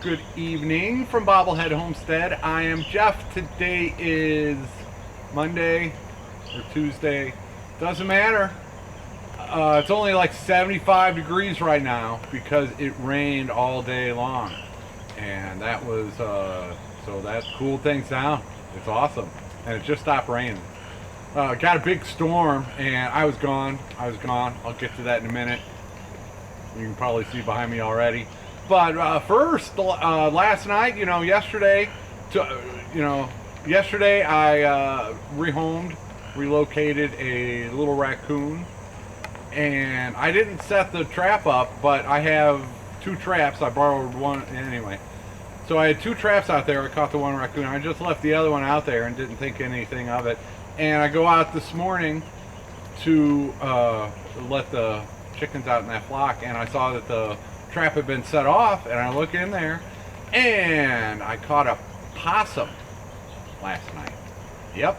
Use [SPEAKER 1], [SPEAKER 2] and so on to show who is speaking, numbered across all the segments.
[SPEAKER 1] Good evening from Bobblehead Homestead. I am Jeff. Today is Monday or Tuesday. Doesn't matter. It's only like 75 degrees right now because it rained all day long. And that was, so that cooled things down. It's awesome. And it just stopped raining. Got a big storm and I was gone. I'll get to that in a minute. You can probably see behind me already. But first, last night, yesterday, yesterday I relocated a little raccoon, and I didn't set the trap up, but I have two traps. I borrowed one anyway. So I had two traps out there. I caught the one raccoon. I just left the other one out there and didn't think anything of it. And I go out this morning to let the chickens out in that flock, and I saw that the trap had been set off, and I look in there and I caught a possum last night. Yep.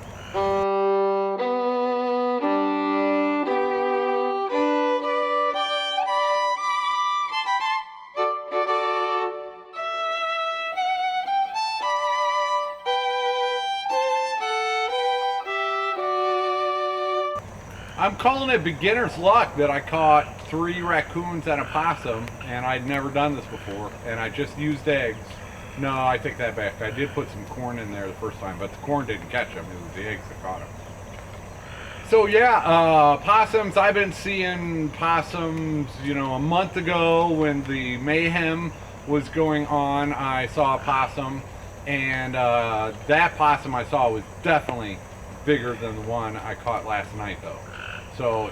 [SPEAKER 1] I'm calling it beginner's luck that I caught 3 raccoons and a possum, and I'd never done this before, and I just used eggs. No, I take that back. I did put some corn in there the first time, but the corn didn't catch them. It was the eggs that caught them. So yeah, possums. I've been seeing possums, a month ago when the mayhem was going on. I saw a possum, and that possum I saw was definitely bigger than the one I caught last night, though. So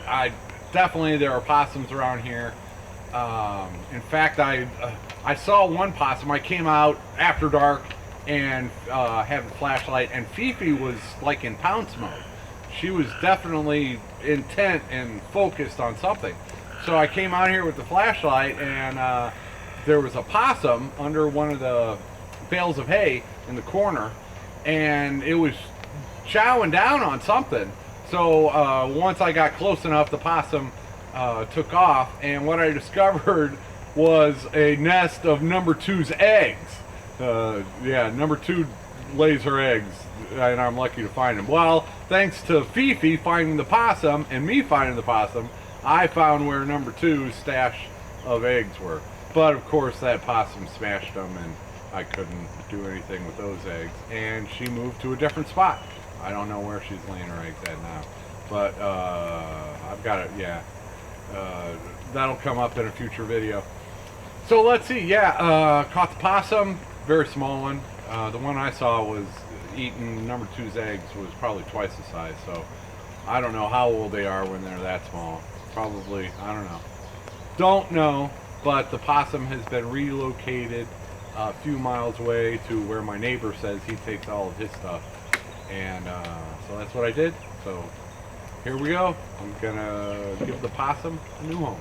[SPEAKER 1] there are possums around here. In fact, I saw one possum. I came out after dark and had the flashlight, and Fifi was like in pounce mode. She was definitely intent and focused on something. So I came out here with the flashlight, and there was a possum under one of the bales of hay in the corner, and it was chowing down on something. So once I got close enough, the possum took off, and what I discovered was a nest of number two's eggs. Number two lays her eggs, and I'm lucky to find them. Well, thanks to Fifi finding the possum and me finding the possum, I found where number two's stash of eggs were. But of course, that possum smashed them, and I couldn't do anything with those eggs, and she moved to a different spot. I don't know where she's laying her eggs at now, but I've got it. Yeah, that'll come up in a future video. So let's see. Yeah, caught the possum, very small one. The one I saw was eating number two's eggs, was probably twice the size. So I don't know how old they are when they're that small. Probably, I don't know. Don't know, but the possum has been relocated a few miles away to where my neighbor says he takes all of his stuff. And so that's what I did. So here we go. I'm gonna give the possum a new home.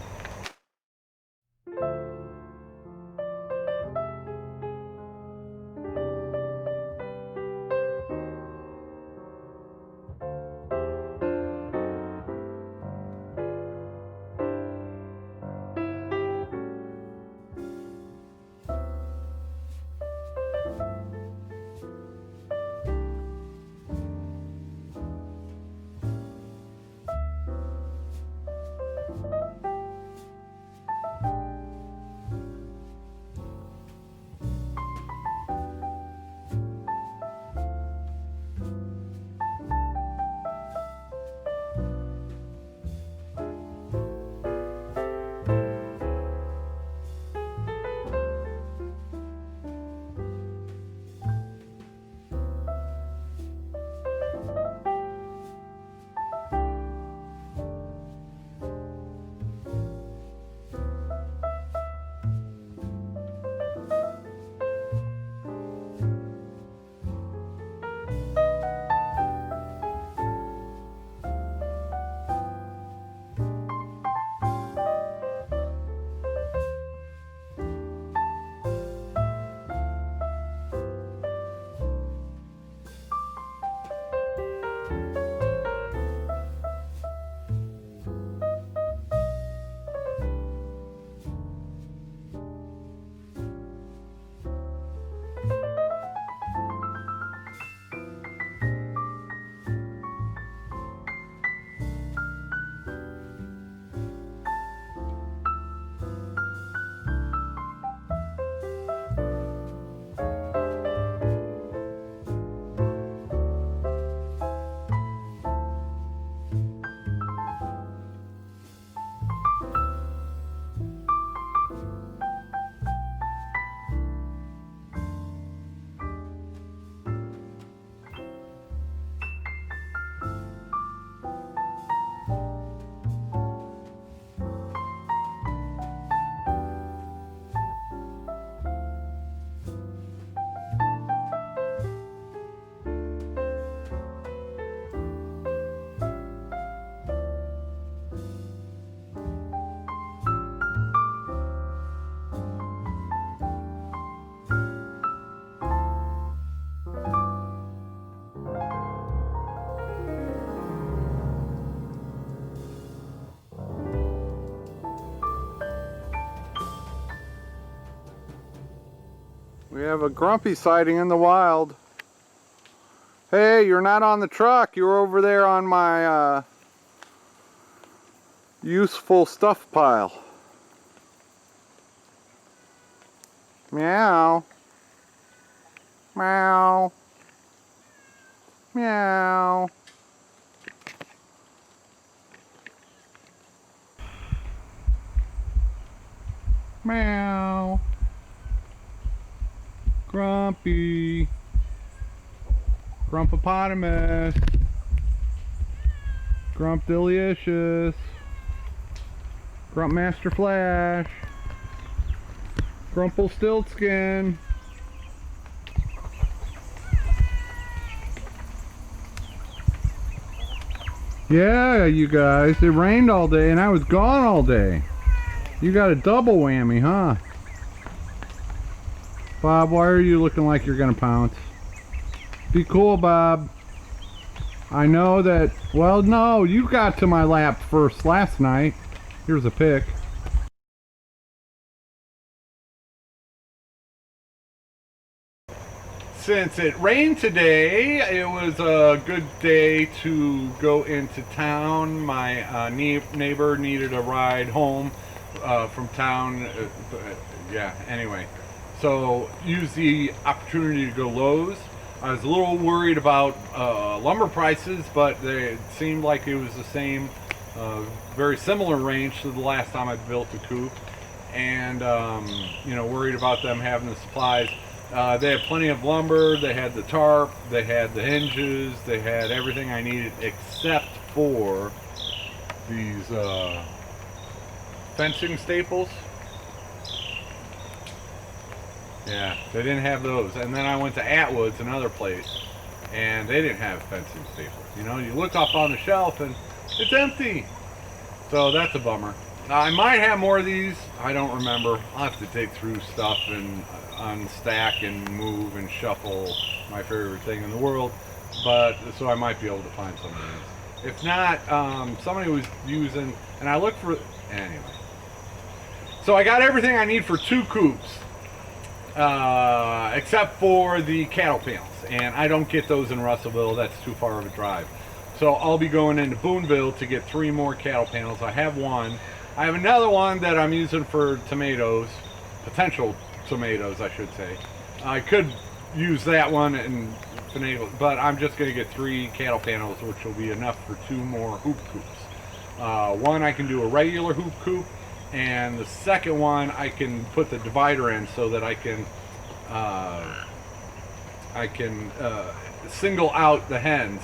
[SPEAKER 1] We have a grumpy sighting in the wild. Hey, you're not on the truck. You're over there on my useful stuff pile. Meow. Meow. Meow. Meow. Grumpy. Grumpopotamus. Grump Delicious. Grump Master Flash. Grumpelstiltskin. Yeah, you guys, it rained all day and I was gone all day. You got a double whammy, huh? Bob, why are you looking like you're gonna pounce? Be cool, Bob. I know that, well, no, you got to my lap first last night. Here's a pic. Since it rained today, it was a good day to go into town. My neighbor needed a ride home from town. Yeah, anyway. So, use the opportunity to go Lowe's. I was a little worried about lumber prices, but it seemed like it was the same, very similar range to the last time I built a coop. And, you know, worried about them having the supplies. They had plenty of lumber, they had the tarp, they had the hinges, they had everything I needed except for these fencing staples. Yeah, they didn't have those. And then I went to Atwood's, another place, and they didn't have fencing staples. You know, you look up on the shelf and it's empty. So that's a bummer. I might have more of these. I don't remember. I'll have to dig through stuff and unstack and move and shuffle, my favorite thing in the world. But so I might be able to find some of these. If not, somebody was using, and I looked for, anyway. So I got everything I need for 2 coops, except for the cattle panels. And I don't get those in Russellville. That's too far of a drive. So I'll be going into Boonville to get 3 more cattle panels. I have one. I have another one that I'm using for tomatoes, potential tomatoes, I should say. I could use that one and finagle, but I'm just going to get 3 cattle panels, which will be enough for 2 more hoop coops. One I can do a regular hoop coop, and the second one I can put the divider in so that I can single out the hens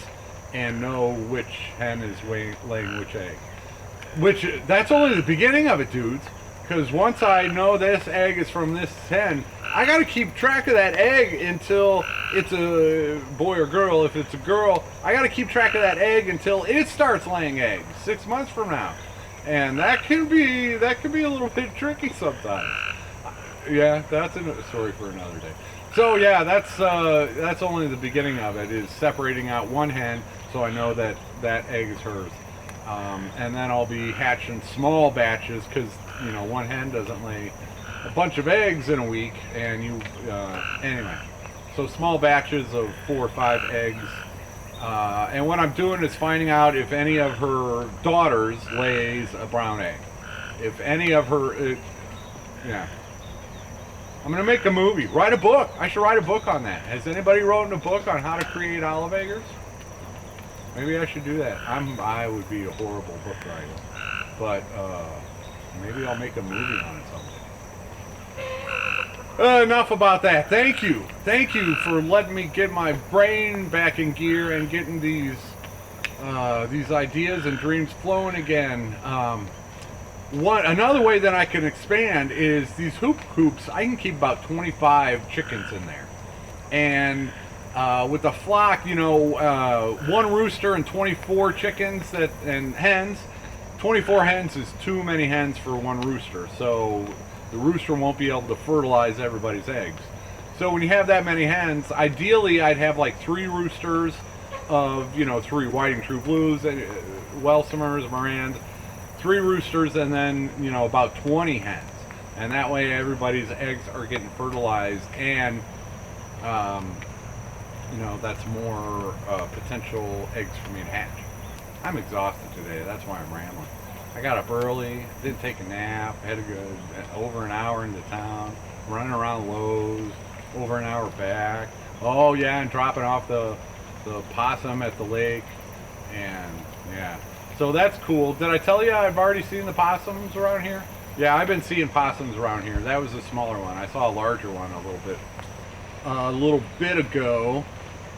[SPEAKER 1] and know which hen is laying which egg. Which, that's only the beginning of it, dudes. Because once I know this egg is from this hen, I got to keep track of that egg until it's a boy or girl. If it's a girl, I got to keep track of that egg until it starts laying eggs 6 months from now. And that can be a little bit tricky sometimes. Yeah, that's a story for another day. So yeah, that's only the beginning of it, is separating out one hen so I know that that egg is hers. And then I'll be hatching small batches because, you know, one hen doesn't lay a bunch of eggs in a week, and anyway. So small batches of 4 or 5 eggs. And what I'm doing is finding out if any of her daughters lays a brown egg. If any of her, yeah. I'm going to make a movie, write a book. I should write a book on that. Has anybody written a book on how to create olive eggers? Maybe I should do that. I would be a horrible book writer, but maybe I'll make a movie on it someday. Enough about that. Thank you for letting me get my brain back in gear and getting these ideas and dreams flowing again. Another way that I can expand is these hoop coops. I can keep about 25 chickens in there, and with the flock, you know, 1 rooster and 24 chickens and hens. 24 hens is too many hens for 1 rooster, so the rooster won't be able to fertilize everybody's eggs. So when you have that many hens, ideally I'd have like 3 roosters of, you know, 3 whiting true blues, Welsumers, Moran's, 3 roosters, and then, you know, about 20 hens. and that way everybody's eggs are getting fertilized, and you know, that's more potential eggs for me to hatch. I'm exhausted today. That's why I'm rambling. I got up early, didn't take a nap, had to go over an hour into town, running around Lowe's, over an hour back. Oh yeah, and dropping off the possum at the lake, and yeah. So that's cool. Did I tell you I've already seen the possums around here? Yeah, I've been seeing possums around here. That was a smaller one. I saw a larger one a little bit ago.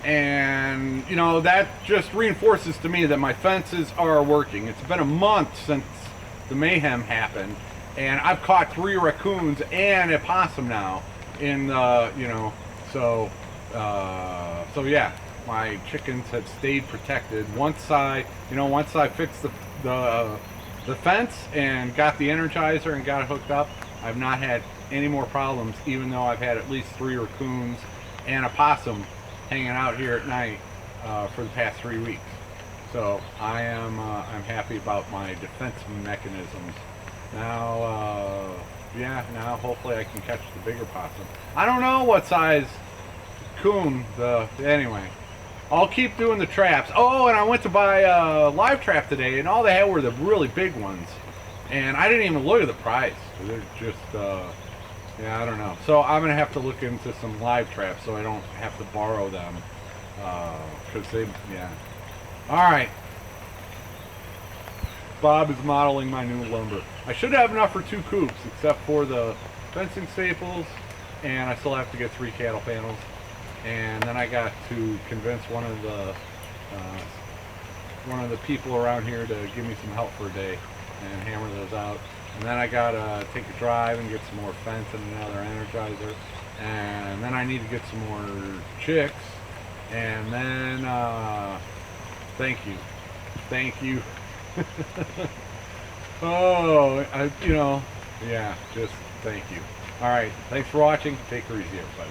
[SPEAKER 1] And you know, that just reinforces to me that my fences are working. It's been a month since the mayhem happened, and I've caught 3 raccoons and a possum now in you know, so yeah, my chickens have stayed protected. Once I fixed the fence and got the Energizer and got it hooked up, I've not had any more problems, even though I've had at least 3 raccoons and a possum hanging out here at night for the past 3 weeks. So I'm happy about my defense mechanisms. Now, yeah, now hopefully I can catch the bigger possum. I don't know what size coon anyway. I'll keep doing the traps. Oh, and I went to buy a live trap today, and all they had were the really big ones, and I didn't even look at the price. They're just yeah, I don't know. So I'm gonna have to look into some live traps so I don't have to borrow them, because yeah. All right. Bob is modeling my new lumber. I should have enough for 2 coops, except for the fencing staples, and I still have to get 3 cattle panels. And then I got to convince one of the people around here to give me some help for a day and hammer those out. And then I gotta take a drive and get some more fence and another Energizer. And then I need to get some more chicks. And then, thank you. Oh, you know, yeah, just thank you. All right, thanks for watching. Take her easy, everybody.